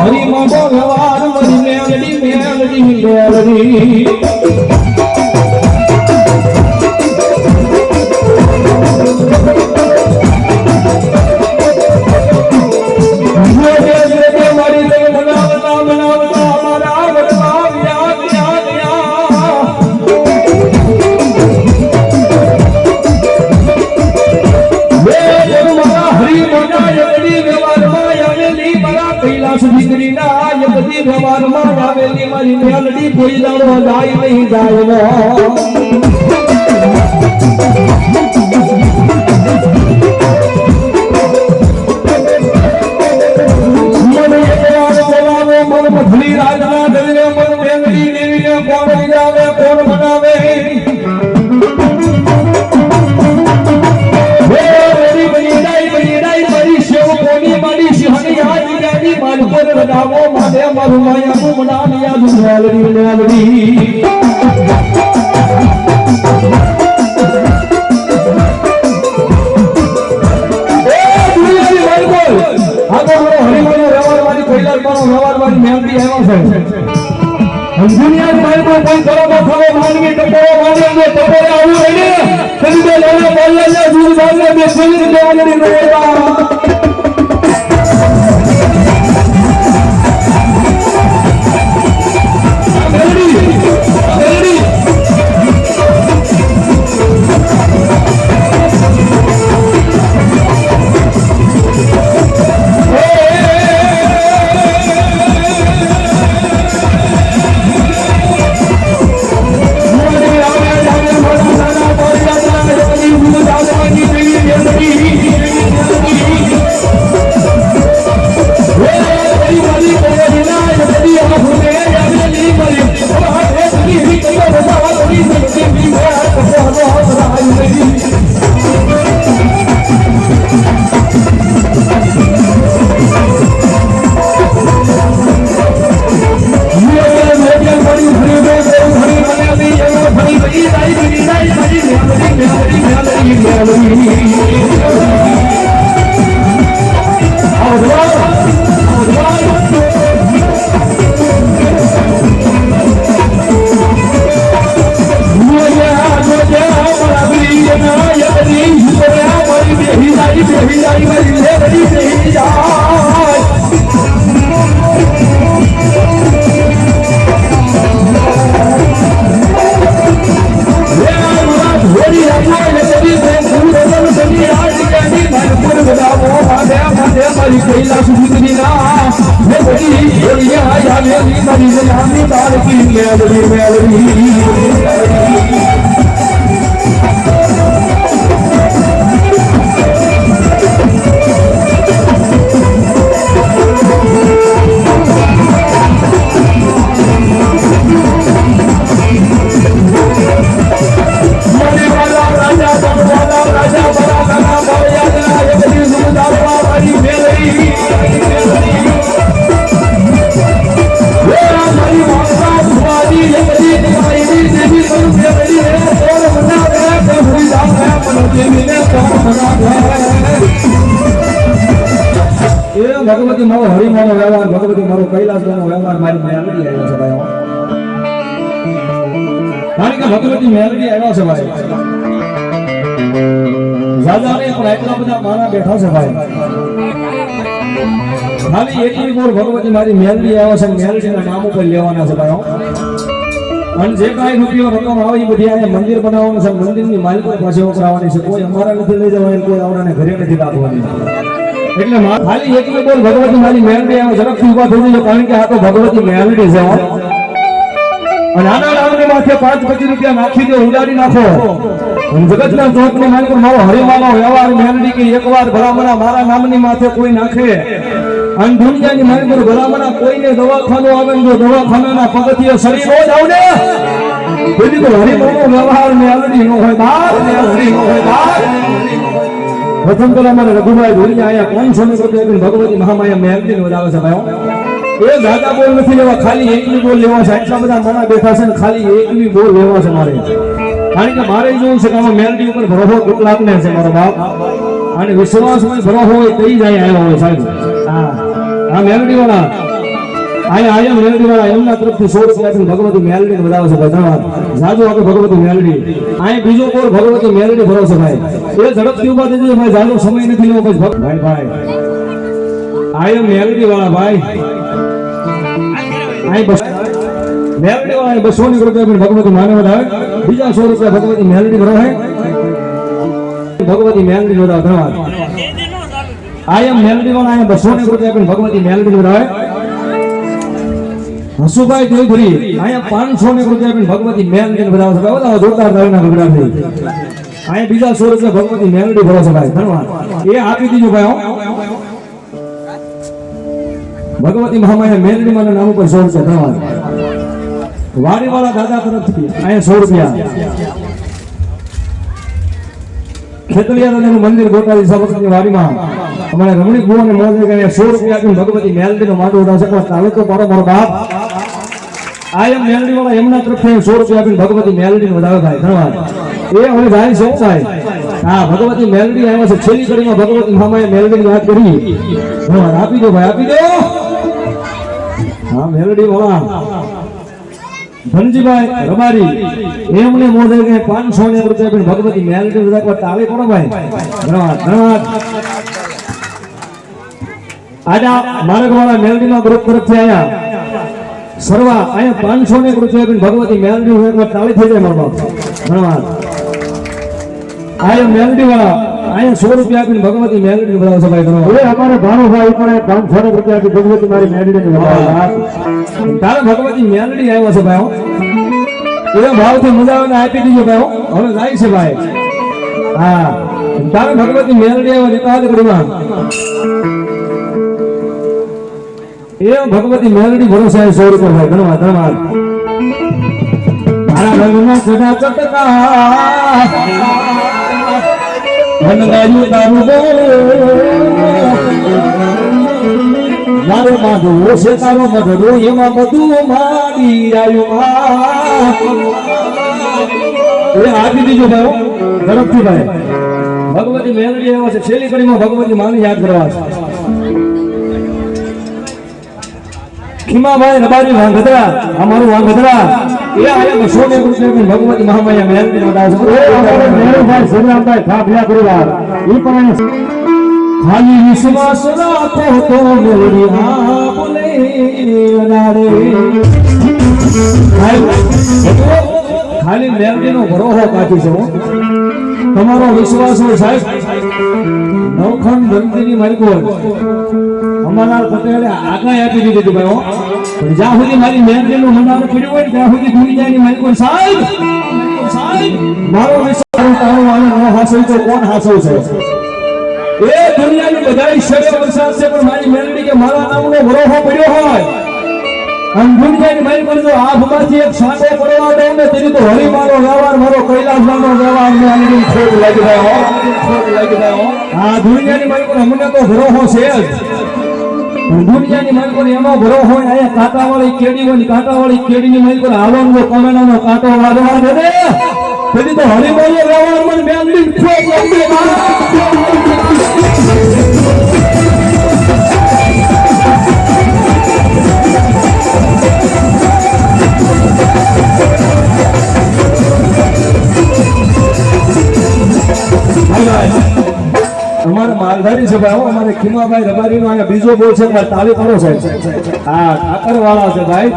હરી મોટો વ્યવહાર મરી મેલડી વ્યવહારમાં આવેલી મારી મેલડી કોઈ દાડો જાય નહીં જાય મને મધલી રાજના દરિને મન મેલડી દેવીને કોણ વિજાવે કોણ બનાવે મારે મારું માયા મનાલિયા મેલડી મેલડી દુનિયા કોઈ કરો ખાવો માંગી ટકોરો માંગે ટકોરે આવું રહી ખરીદે લેવા બોલે દૂધ બોલે બે ખરીદ દેવાની ભગવતી મારો હરિમાનો વ્યવહાર ભગવતી મારો કૈલાસનો વ્યવહાર મારી મેલડી આવ્યો છે ભાઈ કારણ કે ભગવતી મેલડી આવ્યો છે ભાઈ રાજાને પણ એટલા બધા માણા બેઠા છે ભાઈ ખાલી એટલી બોલ ભગવતી મારી મેલડી આવ્યો છે મેલડીના નામ ઉપર લેવાના છે ભાઈ અને જે કાંઈ રૂપિયો રકમ આવે એ બધી અહીંયા મંદિર બનાવવાનું છે મંદિરની માલિકો પાસે કરાવવાની છે કોઈ અમારા નથી લઈ જવાની કોઈ આવડાને ઘરે નથી રાખવાની એટલે ખાલી એટલી બોલ ભગવતી મારી મેલડી આવે ઝડપથી ઉભા થઈ જજો કારણ કે આ તો ભગવતી મેલડી છે અને આના નામની માથે 5-25 રૂપિયા નાખી દો ઉડાડી નાખો જગતના ચોકની માલિક મારો હરિમાનો વ્યવહાર મેલડી કે એકવાર ભલામણા મારા નામની માથે કોઈ નાખે અને દુનિયાની માલિક ભલામણા કોઈને દવાખાનું આવે જો દવાખાનાના પગથિયે શરીર રોજ આવને પેલી તો હરિમાનો વ્યવહાર મેલડી નો હોય બાર મેલડી નો હોય બાર પ્રથમ તો અમારે રઘુભાઈ ભૂલિયા આયા કોણ સમય કરતો ભગવતી મહામાયા મેલડી નો આવે છે ભાઈ એ દાદા બોલ નથી લેવા ખાલી એકલી બોલ લેવા છે એટલા બધા મારા બેઠા છે ને ખાલી એકલી બોલ લેવા છે મારે કારણ કે મારે જોવું છે કે આમાં મેલડી ઉપર ભરોસો કેટલાક ને છે મારો બાપ અને વિશ્વાસમાં ભરો હોય કઈ જાય આવ્યો હોય સાહેબ આ મેલડી વાળા આયા મેલડી વાળા એમના તરફથી 100 રૂપિયા આપીને ભગવતી મેલડી બતાવે છે ધન્યવાદ જાજુ આપે ભગવતી મેલડી આયા બીજો કોઈ ભગવતી મેલડી ભરો છે ભાઈ એ ઝડપથી ઉભા થઈ જાય ભાઈ જાજો સમય નથી લેવો ભાઈ આયા મેલડી વાળા ભાઈ આય બસ મેલડી વાળા 200 રૂપિયા આપીને ભગવતી માને વધાવે બીજા 100 રૂપિયા ભગવતી મેલડી ભરો હે ભગવતી મેલડી વધાવે ધન્યવાદ આયા મેલડી વાળા આયા 200 રૂપિયા આપીને ભગવતી મેલડી વધાવે હસુભાઈ દેવધરી અહીંયા 500 રૂપિયા આપીને ભગવતી મેલડી વધાવે છે બધા જોરદાર દાવના ગગડા થઈ અહીંયા બીજા 100 રૂપિયા ભગવતી મેલડી ભરો છે ભાઈ ધન્યવાદ એ આપી દીજો ભાઈ ભગવતી મહામાયા મેલડી માના નામ ઉપર 100 રૂપિયા ધન્યવાદ વાડીવાળા દાદા તરફથી અહીંયા 100 રૂપિયા ખેતલિયા દાદાનું મંદિર ગોટાળી સાબરમતીની વાડીમાં અમારે રમણીક ભુવને મોજે કે 100 રૂપિયા આપીને ભગવતી મેલડીનો માંડો ઉડાવશે પણ ચાલે તો મારો બાપ આયમ મેલડી વાળા એમના તરફથી 100 રૂપિયા આપીને ભગવતી મેલડીનો વધાવે ભાઈ ધન્યવાદ એ હવે જાય છે ભાઈ હા ભગવતી મેલડી આવ્યા છે છેલ્લી કડીમાં ભગવતી મહામાએ મેલડીની વાત કરી ધન્યવાદ આપી દો ભાઈ આપી દો હા મેલડી વાળા ધનજીભાઈ રબારી એમને મોઢે કે 500 રૂપિયા આપીને ભગવતી મેલડી વધારે તાળી પડો ભાઈ ધન્યવાદ ધન્યવાદ આજા માર્ગવાળા મેલડીના ગ્રુપ તરફથી આયા સરવા આયા 500 રૂપિયા આપીને ભગવતી મેલડી વધારે તાળી થઈ જાય મારો બાપ ધન્યવાદ આયા મેલડી વાળા આયા 100 રૂપિયા આપીને ભગવતી મેલડી વધારે છે ભાઈ ધન્યવાદ હવે અમારે ભાણુભાઈ પણ 500 રૂપિયા આપી ભગવતી મારી મેલડીને વધારે તારે ભગવતી મેલડી આવ્યો છે ભાઈ એ ભાવથી મજા આવે આપી દીજો ભાઈ હવે જાય છે ભાઈ હા તારે ભગવતી મેલડી આવ્યો નિકાલ કરીમાં એ ભગવતી મેલડી ભરોસે 100 રૂપિયા ભાઈ ધન્યવાદ ધન્યવાદ મારા રંગના સદા ચટકા વનગાયું તારું મારો માધો છે તારો મધરો એમાં બધું માડી આવ્યું એ આપી દીજો ભાઈ ઝડપથી ભાઈ ભગવતી મેલડી આવ્યા છે છેલ્લી કડીમાં ભગવતી માને યાદ કરવા છે ખીમાભાઈ રબારી વાંગધરા અમારું વાંગધરા એ આયા 200 રૂપિયા ભગવતી મહામાયા મેલડી વધાવે છે મેરુભાઈ સરનામભાઈ ખાફિયા પરિવાર ઈ પણ ખાલી વિશ્વાસ રાખો તો મેલડી હા બોલે અનાડે ખાલી મેલડીનો ભરોસો કાઢી છે તમારો વિશ્વાસ હોય સાહેબ નવખંડ ધનતીની માલિકોર અમારા પટેલે આગાહી આપી દીધી ભાઈ જ્યાં સુધી મારી મેલડીનું મનાર પડ્યું હોય ત્યાં સુધી દુનિયાની માલિકોર સાહેબ સાહેબ મારો વિશ્વાસ તારો વાળો ન હાસલ તો કોણ હાસલ છે એ દુનિયાની બધાય શેરે વરસાદ છે પણ મારી મેલડી કે મારા નામનો ભરોસો પડ્યો હોય અને દુનિયાની માલિકોર જો આભમાંથી એક સાંટો પડવા દે ને તેની તો હરી મારો વ્યવહાર મારો કૈલાસનો વ્યવહાર ને આની ખોટ લાગી જાય ખોટ લાગી જાય આ દુનિયાની માલિકોર અમને તો ભરોસો છે જ દુનિયાની માલિકોર એનો ભરોસો હોય આયા કાંટાવાળી કેડી હોય કાંટાવાળી કેડીની માલિકોર આવવાનો કમેણાનો કાંટો વાળવા દે ને તેની તો હરી મારો વ્યવહાર મને મેલડી ખોટ લાગી અમારે માલધારી છે ભાઈ અમારે ખીમાભાઈ રબારીનો અહીંયા બીજો બોલ છે તાળી પડો છે હા ઠાકર વાળા છે ભાઈ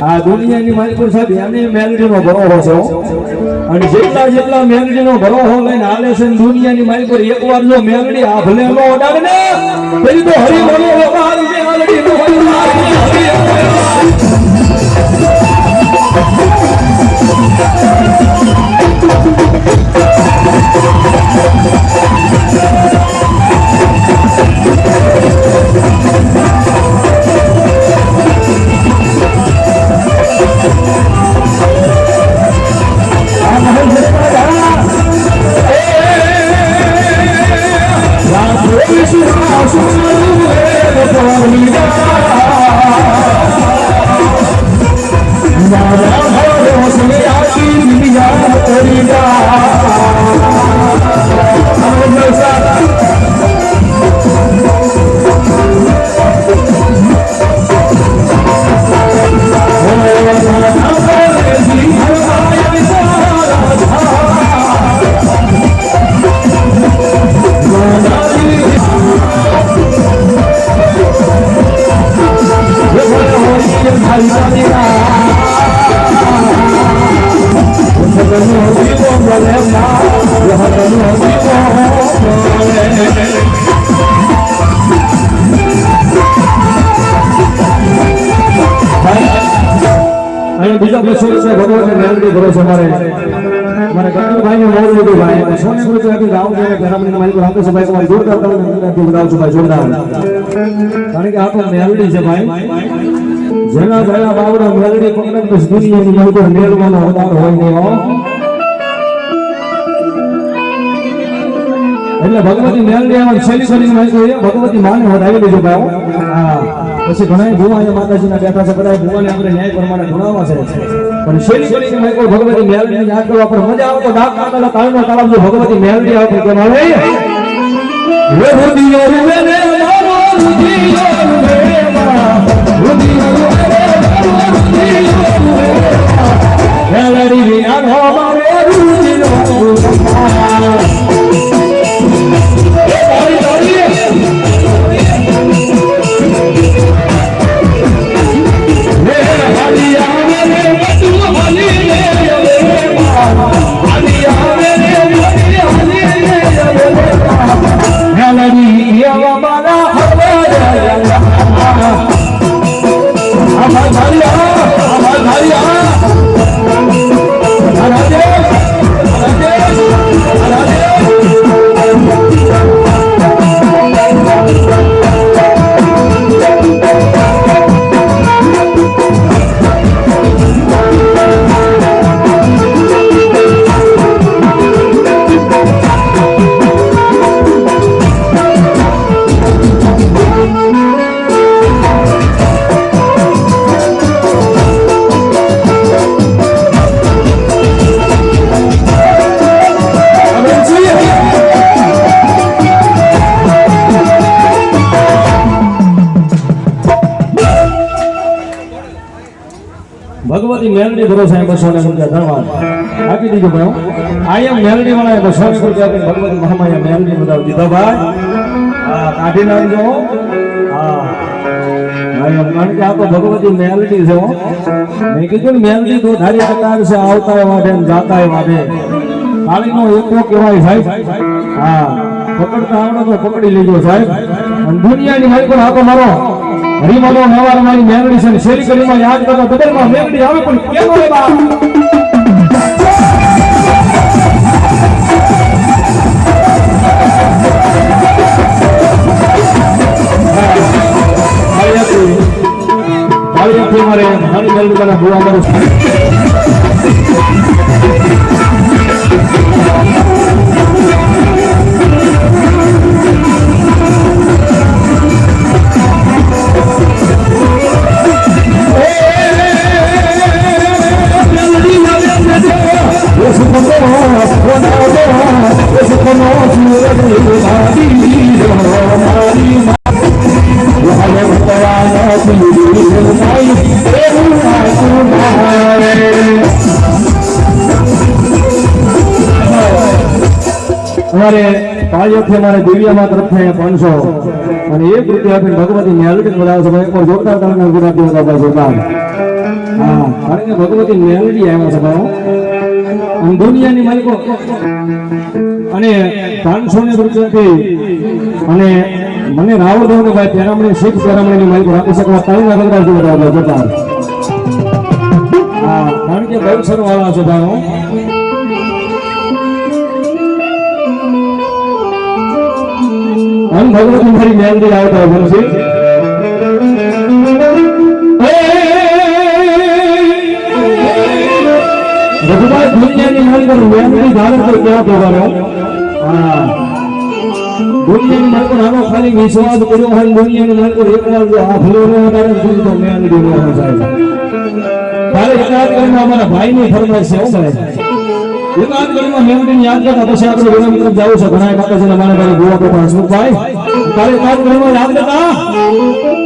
આ દુનિયાની માલિકોર સાહેબ એને મેલડીનો ભરોસો છે અને જેટલા મેલડીનો ભરોસો લઈને હાલે છે દુનિયાની માલિકોર એકવાર જો મેલડી આ ભલે નો ઓડાડે ને પછી તો હરી બોલો મારી મેલડી નો બીજા 200 રૂપિયા ભગવાનની મેલડી ભરોસે મારે ગણપતભાઈને મોડ લીધું ભાઈ સોને ગુરુ આપી ગામ છે પેરામણી માલિક રામદાસભાઈ તમારે જોરદાર તમને બતાવું છું ભાઈ જોરદાર કારણ કે આ તો મેલડી છે ભાઈ જેના ગળા બાવડા મેલડી પકડે તો દુનિયાની મોટો મેલવાનો વધાર હોય નહીં હો એટલે ભગવતી મેલડી આમાં છેલ્લી છેલ્લી માહિતી હોય ભગવતી માને વધાવી લેજો ભાઈ હા પછી ઘણા ભુવા અહીંયા માતાજીના બેઠા છે બધા ભુવાને આપણે ન્યાય પ્રમાણે ભણાવવા છે પણ છેલ્લી છેલ્લી માહિતી ભગવતી મેલડી યાદ કરવા પર મજા આવે તો ડાક માતાના તાળનો તાળમ જો ભગવતી મેલડી આવે કેમ આવે રે રૂદિયો રે રે મારો રૂદિયો રે મા રૂદિયો રે મારો રૂદિયો રે મેલડી વિના નો મારો રૂદિયો ભગવતી મેલડી ભરોસે 200 રૂપિયા ધન્યવાદ આપી દીધો ભાઈ આઈ એમ મેલડી વાળા 200 રૂપિયા આપીને ભગવતી મહામાયા મેલડી બતાવી દીધો ભાઈ હા કાઢી નાખજો હા ભાઈ કારણ કે આ તો ભગવતી મેલડી છે મેં કીધું મેલડી તો ધારી પ્રકાર છે આવતા વાડે ને જાતા વાડે કાળીનો એકો કહેવાય સાહેબ હા પકડતા આવડે તો પકડી લેજો સાહેબ અને દુનિયાની મારી પર હાથો મારો હરિમાનો નવાર મારી મેલડી છે શેરી કરીમાં યાદ કરતા બદલમાં મેલડી આવે પણ કેમ આવે બા ભાઈ મારે મારી મેલડી વાળા ભૂવા મારું हमारे दिव्या तरफ 500 અને 1 રૂપિયા આપીને ભગવતી મેલડી બોલાવે છે ભાઈ જોરદાર તમને ગુજરાતી બોલાવે જોરદાર હા કારણ કે ભગવતી મેલડી આવ્યા છે ભાઈ અને દુનિયાની માલિકો અને 500 રૂપિયાથી અને મને રાવળદેવને ભાઈ પેરામણી શીખ પેરામણીની માલિકો રાખી શકવા તાળીના ગગડા બોલાવે જોરદાર હા કારણ કે બહુ સરવાળા છે ભાઈ हम भगवती हमारी मेलडी आवता है से रघुनाथ दुनियाની માલ પર મેલડી ધારણ તો ક્યાં પોગાડો હા દુનિયાની માલ પર આનો ખાલી વિશ્વાસ કર્યો હોય દુનિયાની માલ પર એકવાર જો આ ભૂલો ન ઉતારે તો મેલડી નો જાય તારે યાદ કરીને અમારા ભાઈની ફરમાઈશ છે ભાઈ એકાદ ગળીમાં મેલડીને યાદ કરતા પછી આપણે વિરામ તરફ જાવું છે ઘણા માતાજીના મારા ભાઈ ગોવા બેઠા હસમુખભાઈ તારે એકાદ ગળીમાં યાદ કરતા